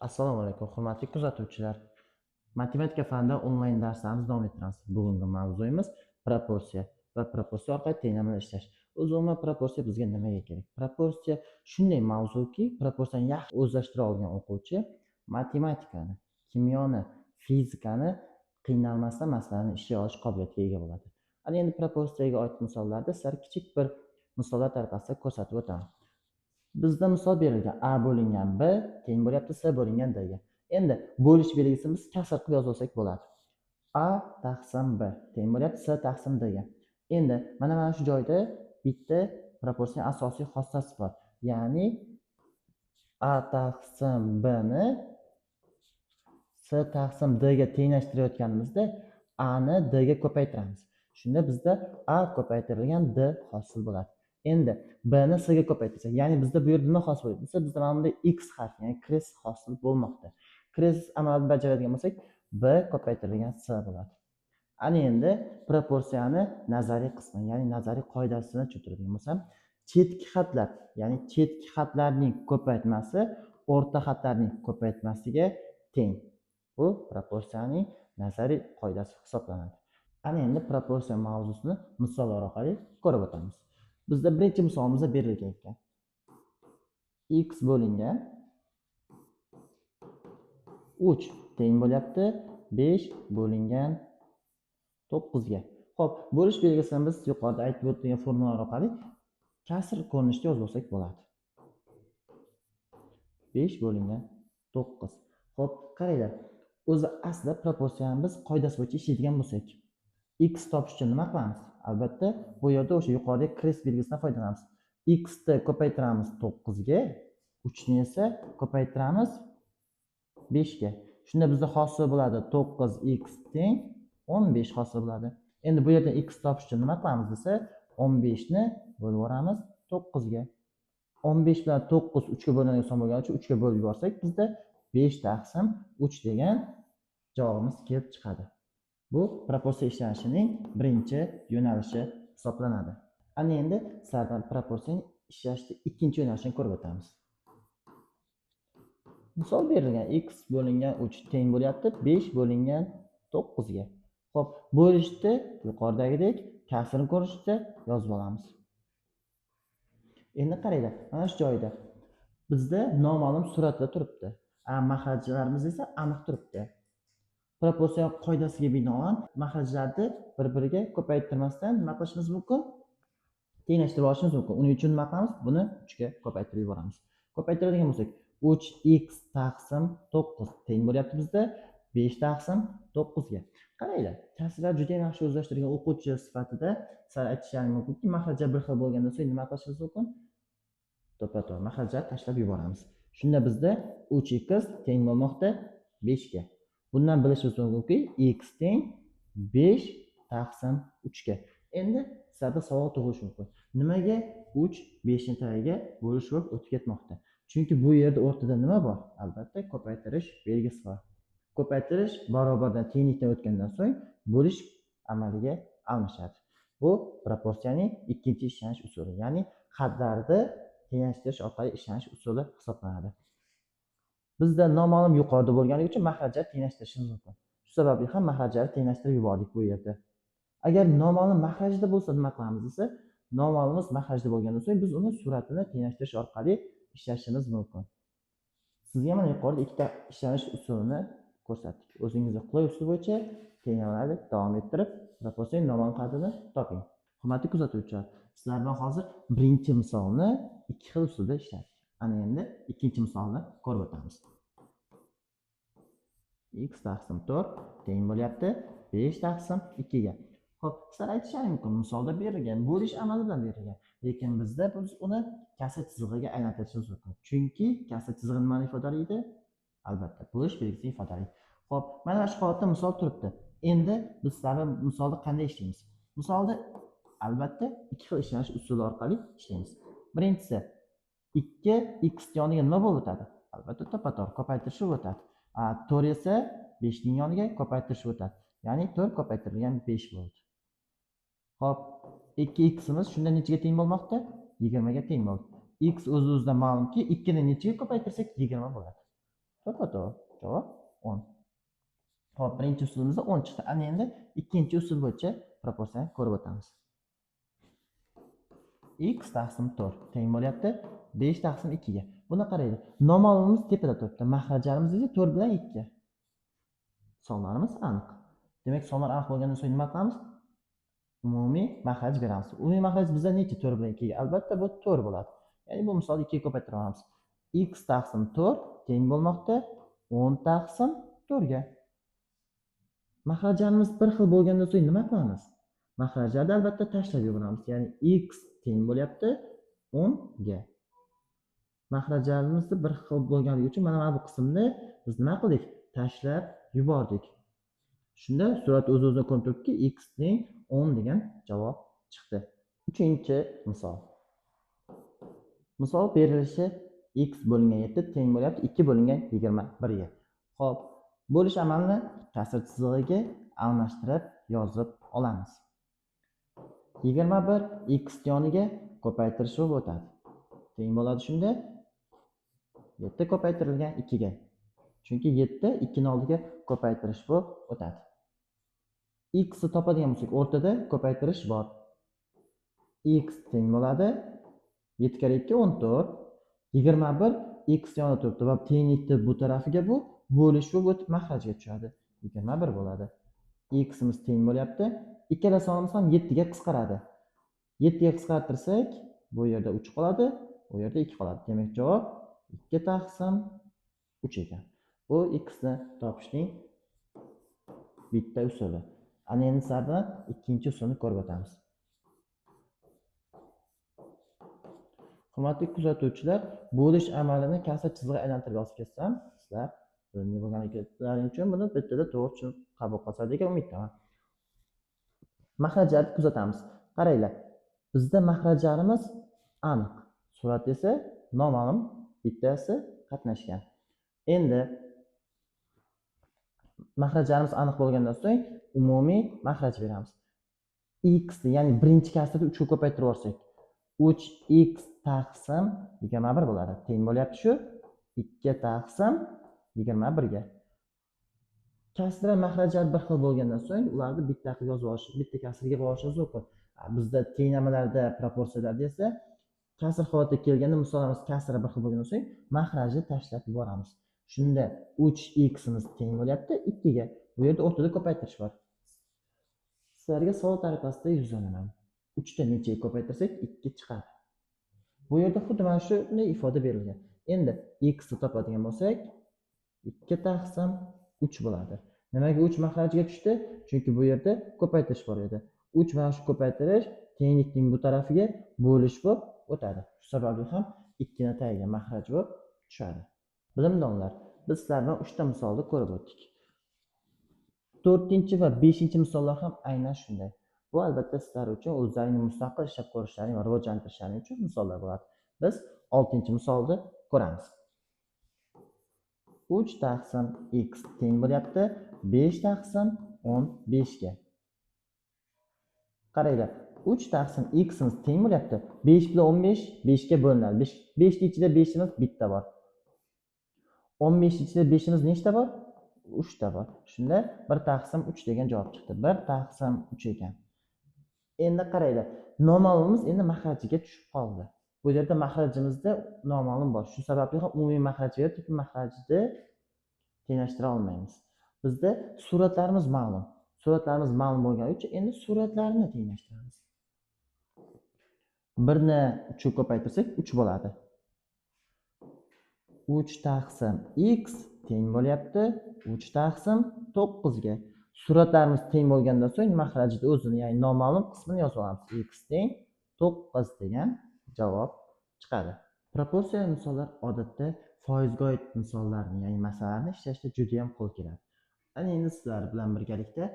Assalomu alaykum, hurmatli kuzatuvchilar. Matematika fanida onlayn darslarimizni davom ettiramiz. Bugungi mavzuyimiz proporsiya va proporsiya orqali tenglamani ishlash. O'zi umuman proporsiya bizga nimaga kerak? Proporsiya shunday mavzuki, proporsiyani yaxshi o'zlashtira olgan o'quvchi matematikani, kimyoni, fizikani qiynalmasdan masalani ishlay olish qobiliyatiga ega bo'ladi. Ana endi proporsiyaga oid misollarda sizlarga kichik bir misollar tariqasida ko'rsatib o'taman. Bizda misol berilgan a bo'lingan b teng bo'lyapti s bo'lingan d ga. Endi bo'lish belgisini biz kasr qilib yozib olsak bo'ladi. A taqsim b teng bo'lyapti s taqsim d ga. Endi mana shu joyda bitta proporsiya asosiy xossasi bor. Ya'ni a taqsim b ni s taqsim d ga tenglashtirayotganimizda a ni d ga ko'paytiramiz. Shunda bizda a ko'paytirilgan d hosil bo'ladi. Endi b ni s ga ko'paytirsak, ya'ni bizda bu yerda nima hosil bo'ladi? Bizda mana bunda x harfi, ya'ni kres hosil bo'lmoqda. Kres amalni bajaradigan bo'lsak, b ko'paytirilgan s bo'ladi. Ana endi proporsiyani nazariy qismi, ya'ni nazariy qoidasini tushuntiradigan bo'lsam, chetki xatlar, ya'ni chetki xatlarning ko'paytmasi o'rta xatlarning ko'paytmasiga teng. Bu proporsiyaning nazariy qoidasi hisoblanadi. Ana endi proporsiya mavzusini misollar orqali ko'rib o'tamiz. Bizda birinchi misolimizda berilgan ekan. X bo'lingan 3 teng bo'lyapti 5 bo'lingan 9 ga. Xo'p, bo'lish belgisini biz yuqorida aytib o'tgan formulalar orqali kasr ko'rinishida yozib olsak bo'ladi. 5 bo'lingan 9. Xo'p, qaranglar. O'zi aslida proporsiyani biz qoidasi bo'yicha ishlaydigan bo'lsak, x topish uchun nima qilamiz? Albatta, bu yerda o'sha yuqoridagi kres belgisidan foydalanamiz. X ni ko'paytiramiz 9 ga, 3 ni esa ko'paytiramiz 5 ga. Shunda bizda hosil bo'ladi 9x teng 15 hosil bo'ladi. Endi bu yerdan x topish uchun nima qilamiz desa, 15 ni bo'lib yuboramiz 9 ga. 15 bilan 9 3 ga bo'linadigan son bo'lgani uchun 3 ga bo'lib yuborsak, bizda 5 taqsim 3 degan javobimiz kelib chiqadi. Bu proporsiya ishlanishining birinchi yo'nalishi hisoblanadi. Ana endi sizlardan proporsiyaning ishlashning ikkinchi yo'nalishini ko'rib o'tamiz. Misol berilgan x bo'lingan 3 teng bo'lyapti 5 bo'lingan 9 ga. Xo'p, bo'lishda yuqoridagidek kasrni ko'rinishda yozib olamiz. Endi qaranglar, mana shu joyda bizda noma'lum suratda turibdi. Mahrajlarimiz esa aniq turibdi. Proporsiya qoidasiga binoan mahrajlarni bir-biriga ko'paytirmasdan nima qilishimiz mumkin? Tenglashtirib olishimiz mumkin. Uning uchun nima qilamiz? Buni 3 ga ko'paytirib yuboramiz. Ko'paytiradigan bo'lsak, 3x taqsim 9 teng bo'lyapti bizda 5 taqsim 9 ga. Qaranglar, kasrlar juda ham yaxshi o'zlashtirgan o'quvchi sifatida sizlar aytishlaring mumkinki, mahrajlar bir xil bo'lgandan so'ng nima qilishimiz mumkin? To'ppa-to'g'ri mahrajlar tashlab yuboramiz. Shunda bizda 3x teng bo'lmoqda 5 ga. Bundan bilishimiz mumkinki, x teng 5 taqsim 3 ga. Endi sizlarda savol tug'ilishi mumkin. Nimaga 3 5 ni tagiga bo'lish bo'lib o'tib ketmoqda? Chunki bu yerda o'rtada nima bor? Albatta, ko'paytirish belgisi bor. Ko'paytirish barobardan tenglikdan o'tgandan so'ng bo'lish amaliga almashadi. Bu proporsiyaning ikkinchi ishlanish usuli, ya'ni xatlarni tenglashtirish orqali ishlanish usuli hisoblanadi. Bizda noma'lum yuqorida bo'lganligi uchun mahrajlar tenglashtirishimiz mumkin. Shu sababli ham mahrajlarni tenglashtirib yubordik bu yerda. Agar noma'lum mahrajda bo'lsa nima qilamiz desa, noma'lumimiz mahrajda bo'lgandan so'ng biz uni suratini tenglashtirish orqali ishlashimiz mumkin. Sizga mana yuqorida ikkita ishlanish usulini ko'rsatdik. O'zingizga qulay usul bo'yicha tenglamani davom ettirib, proporsiyaning noma'lum qadrini toping. Hurmatli kuzatuvchilar, sizlar bilan hozir birinchi misolni ikki xil usulda ishladik. Ana endi ikkinchi misolni ko'rib o'tamiz. X taqsim 4 teng bo'lyapti 5 taqsim 2 ga. Xo'p, sizlar aytishlaring mumkin, misolda berilgan, bo'lish amali bilan berilgan. Lekin bizda biz uni kasr chizig'iga aylantirishimiz mumkin. Chunki kasr chizig'i nimani ifodalaydi? Albatta, bo'lish belgisini ifodalaydi. Xo'p, mana shu holatda misol turibdi. Endi biz sizlarga misolda qanday ishlaymiz? Misolda albatta ikki xil ishlanish usuli orqali ishlaymiz. Birinchisi 2x yoniga nima bo'lib o'tadi? Albatta, to'ppa-to'g'ri ko'paytirishib o'tadi. 4 esa 5 ning yoniga ko'paytirishib o'tadi. Ya'ni 4 ko'paytirilgan 5 bo'ldi. Xo'p, 2x imiz shunda nechaga teng bo'lmoqda? 20 ga teng bo'ldi. X o'z-o'zidan ma'lumki, 2 ni nechaga ko'paytirsak 20 bo'ladi. To'g'ri, javob 10. Hop, birinchi usulimizda 10 chiqdi. Ana endi ikkinchi usul bo'yicha proporsiyani ko'rib o'tamiz. X taqsim 4 teng bo'lyapti 5 taqsim 2 ga. Buni qaraydi. Nomolimiz tepada turibdi. Maxrajlarimiz esa 4 bilan 2. Sonlarimiz aniq. Demak, sonlar aniq bo'lgandan so'ng nima qilamiz? Umumiy maxraj beramiz. Umumiy maxraj bizda necha? 4 bilan 2 ga. Albatta bu 4 bo'ladi. Ya'ni bu misolni 2 ga ko'paytirib olamiz. X taqsim 4 teng bo'lmoqda 10 taqsim 4 ga. Maxrajlarimiz bir xil bo'lgandan so'ng nima qilamiz? Maxrajlarni albatta tashlab yuboramiz. Ya'ni x teng bo'lyapti 10 ga. Maxrajlarimiz bir xil bo'lganligi uchun mana bu qismni biz nima qildik? Tashlab yubordik. Shunda surat o'z-o'zidan ko'rinib turibdiki, x teng 10 degan javob chiqdi. Uchinchi misol. Misol berilishi x bo'lingan 7 teng bo'lyapti 2 bo'lingan 21 ga. Xo'p, bo'lish amalini kasr chizig'iga almashtirib yozib olamiz. 21 x yoniga ko'paytirish bo'lib o'tadi. Teng bo'ladi shunda 7 ko'paytirilgan 2 ga. Chunki 7 2 ni oldiga ko'paytirish bo'lib o'tadi. X ni topadigan bo'lsak, o'rtada ko'paytirish bor. X teng bo'ladi 7 kare 2 14. 21 x yonida turibdi va tenglikni bu tarafiga bu bo'lish bo'lib o'tib maxrajga tushadi. 21 bo'ladi. X'imiz teng bo'lyapti. Ikkala sonimiz ham 7 ga qisqaradi. 7 ga qisqartirsak, bu yerda 3 qoladi, bu yerda 2 qoladi. Demak, javob 2 taqsim 3 ekan. Bu x ni topishning bitta usuli. Ana endi sizlarga ikkinchi usulni ko'rib o'tamiz. Hurmatli kuzatuvchilar, bo'lish amalini kasr chizig'iga aylantirib yozib ketsam, sizlar bilimli bo'lganliklaring uchun buni bittada to'g'ri tushunib qabul qilsa degan umiddaman. Maxrajlarni kuzatamiz. Qaranglar. Bizda maxrajlarimiz aniq. Surat esa noma'lum, bittasi qatnashgan. Endi maxrajlarimiz aniq bo'lgandan so'ng umumiy maxraj beramiz. X ni, ya'ni birinchi kasrni 3 ga ko'paytirib olsak, 3x taqsim 21 bo'ladi. Teng bo'lyapti shu 2 taqsim 21 ga. Kasr va maxrajlar bir xil bo'lgandan so'ng ularni bitta qilib yozib olish, bitta kasrga bo'lishimiz mumkin. Bizda tenglamalarda, proporsiyalarda esa kasr holatiga kelganda misollarimiz kasri bir xil bo'lgandan so'ng maxrajni tashlab yuboramiz. Shunda 3x imiz teng bo'lyapti 2 ga. Bu yerda o'rtada ko'paytirish bor. Sizlarga savol tariqasida yuzlanaman. 3 ta nechaga ko'paytirsak 2 chiqadi. Bu yerda xuddi mana shunday ifoda berilgan. Endi x ni topadigan bo'lsak 2 taqsim 3 bo'ladi. Nimaga 3 maxrajga tushdi? Chunki bu yerda ko'paytirish bor edi. 3 mana shu ko'paytirish tenglikning bu tarafiga bo'lish bo'lib o'tadi. Shu sababli ham 2 ni tagiga maxraj bo'lib tushadi. Bilimdonlar, biz sizlarga 3 ta misolni ko'rib o'tdik. 4-chi va 5-chi misollar ham aynan shunday. Bu albatta sizlar uchun o'zlaringizning mustaqil ishlab ko'rishlaring va rivojlantirishlaring uchun misollar bo'ladi. Biz 6-chi misolni ko'ramiz. 3 taqsim x teng bo'lyapti 5 taqsim 15 ga. Qaranglar, 3 taqsim x imiz teng bo'lyapti 5 bilan 15 5 ga bo'linadi. 5 ni ichida 5 imiz bitta bor. 15 ni ichida 5 imiz nechta bor? 3 ta bor. Shunda 1 taqsim 3 degan javob chiqdi. 1 taqsim 3 ekan. Endi qaranglar, noma'lumimiz endi maxrajiga tushib qoldi. Bu yerda maxrajimizda noma'lum bor. Shu sababli ham umumiy maxraj berib, maxrajni tenglashtira olmaymiz. Bizda suratlarimiz ma'lum. Suratlarimiz ma'lum bo'lgani uchun endi suratlarni tenglashtiramiz. 1 ni 3 ga ko'paytirsak 3 bo'ladi. 3 taqsim x teng bo'lyapti 3 taqsim 9 ga. Suratlarimiz teng bo'lgandan so'ng maxrajni o'zini, ya'ni noma'lum qismini yozib olamiz. X teng 9 degan javob chiqadi. Proporsiya misollar odatda foizga oid misollarni, ya'ni masalalarni ishlashda juda ham qo'l keladi. Ana endi sizlar bilan birgalikda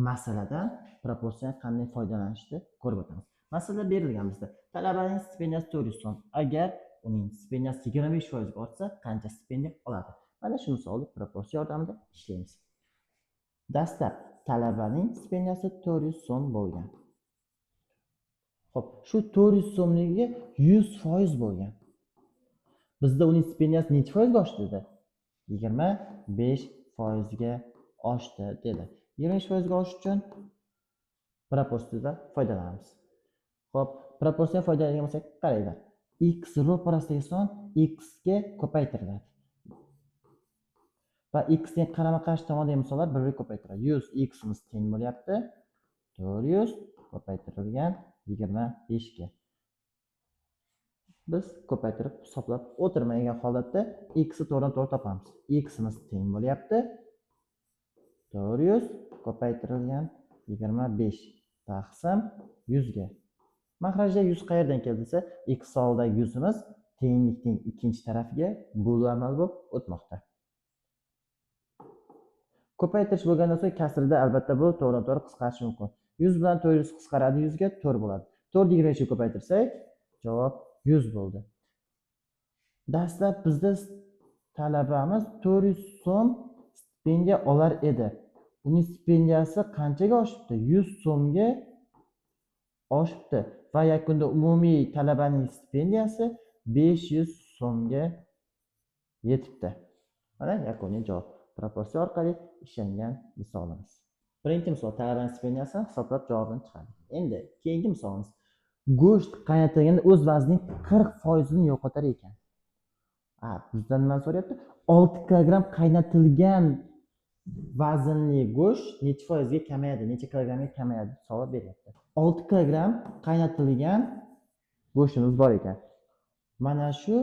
masaladan proporsiya qanday foydalanishni ko'rib o'tamiz. Masala berilgan bizda. Talabaning stipendiyasi 400 so'm. Agar uning stipendiyasi 25% ga ortsa, qancha stipendiya oladi? Mana shu misolni proporsiya yordamida ishlaymiz. Dastlab talabaning stipendiyasi 400 so'm bo'lgan. Xo'p, shu 400 so'mligiga 100% bo'lgan. Bizda uning stipendiyasi necha foizga oshdi dedi? 25%ga oshdi dedi. 25%ga oshish uchun proporsiyadan foydalanamiz. Xo'p, proporsiyadan foydalangan bo'lsak, qaranglar. X ro'parasidagi son x ga ko'paytiriladi. Va x ning qarama-qarshi tomonidagi misollar bir-biriga ko'paytiriladi. 100 x imiz teng bo'lyapti 400 ko'paytirilgan 25 ga. Biz ko'paytirib hisoblab o'tirmagan holatda x ni to'g'ridan to'g'ri topamiz. X imiz teng bo'lyapti 400 ko'paytirilgan 25 taqsim 100 ga. Mahrajda 100 qayerdan keldi desa, x soldagi 100 imiz tenglikning ikkinchi tarafiga bo'lamal bo'lib o'tmoqda. Ko'paytirish bo'lgandan so'ng kasrda albatta bu to'g'ridan to'g'ri qisqarishi mumkin. 100 bilan 400 qisqaradi 100 ga 4 bo'ladi. 4 25 ga ko'paytirsak, javob 100 bo'ldi. Dastlab bizda talabamiz 400 so'm stipendiya olar edi. Uning stipendiyasi qanchaga oshibdi? 100 so'mga oshibdi va yakunda umumiy talabaning stipendiyasi 500 so'mga yetibdi. Mana yakuniy javob. Proporsiya orqali ishlangan misolimiz. Birinchi misol talabaning stipendiyasini hisoblab javobini chiqardik. Endi keyingi misolimiz. Go'sht qaynatilganda o'z vaznining 40% ni yo'qotar ekan. Bizdan nima so'rayapti? 6 kilogramm qaynatilgan vaznli go'sht necha foizga kamayadi, necha kilogrammga kamayadi savol beryapti. 6 kilogramm qaynatilgan go'shtimiz bor ekan. Mana shu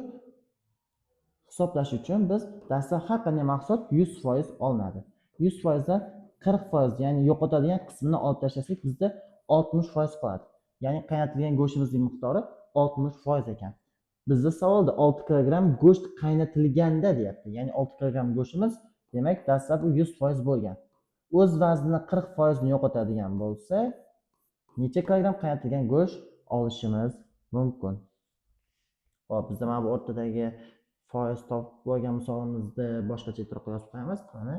hisoblash uchun biz dastlab har qanday mahsulot 100% olinadi. 100% dan 40% ya'ni yo'qotadigan qismini olib tashlasak bizda 60% qoladi. Ya'ni qaynatilgan go'shtimizning miqdori 60% ekan. Bizda savolda 6 kilogramm go'sht qaynatilganda deyapti. Ya'ni 6 kilogramm go'shtimiz demak dastlab u 100% bo'lgan. O'z vaznini 40% ni yo'qotadigan bo'lsa, necha kilogramm qaynatilgan go'sht olishimiz mumkin? Xo'p, bizda mana bu o'rtadagi foiz topib bo'lgan misolimizni boshqacha yozib qo'yamiz. Mana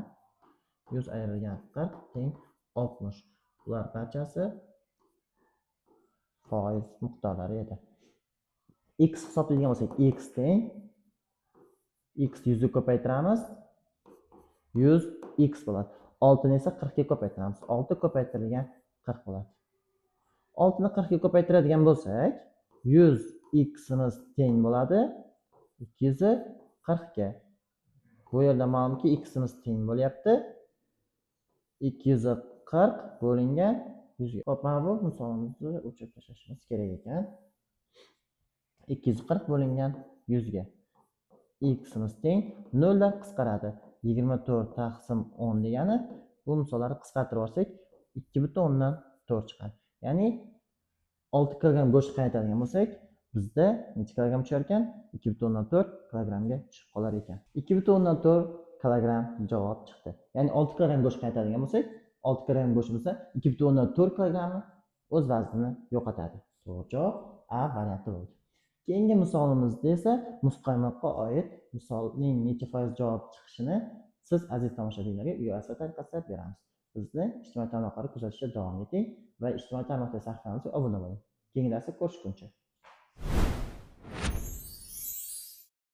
100 ayrilgan 40 teng 60. Bular barchasi foiz miqdorlari edi. X hisoblaydigan bo'lsak, x teng x 100 ga ko'paytiramiz 100 x bo'ladi. 6 ni esa 40 ga ko'paytiramiz. 6 ko'paytirilgan 40 bo'ladi. 6 ni 40 ga ko'paytiradigan bo'lsak, 100 x imiz teng bo'ladi 240 ga. Bu yerda ma'lumki x imiz teng bo'lyapti 240 bo'lingan 100 ga. Xo'p, mana bu misolimizni o'chirib tashlashimiz kerak ekan. 240 bo'lingan 100 ga. X imiz teng 0 dan qisqaradi. 24 taqsim 10 degani bu misollarni qisqartirib olsak 2/4 chiqadi. Ya'ni 6 kilogramm go'sht qaynatadigan bo'lsak, bizda necha kilogramm tushar ekan? 2/4 kilogrammga tushib qolar ekan. 2/4 kilogramm javob chiqdi. Ya'ni 6 kilogramm go'sht qaynatadigan bo'lsak, 6 kilogramm go'shtimizda 2/4 kilogrammi o'z vaznini yo'qotadi. To'g'ri javob A varianti bo'ldi. Keyingi misolimizda esa muzqaymoqqa oid misolning necha foiz javob chiqishini siz aziz tomoshabinlarga uy asar tariqasida beramiz. Bizni ijtimoiy tarmoqlarni kuzatishda davom eting va ijtimoiy tarmoqdagi sahifamizga obuna bo'ling. Keyingi darsda ko'rishguncha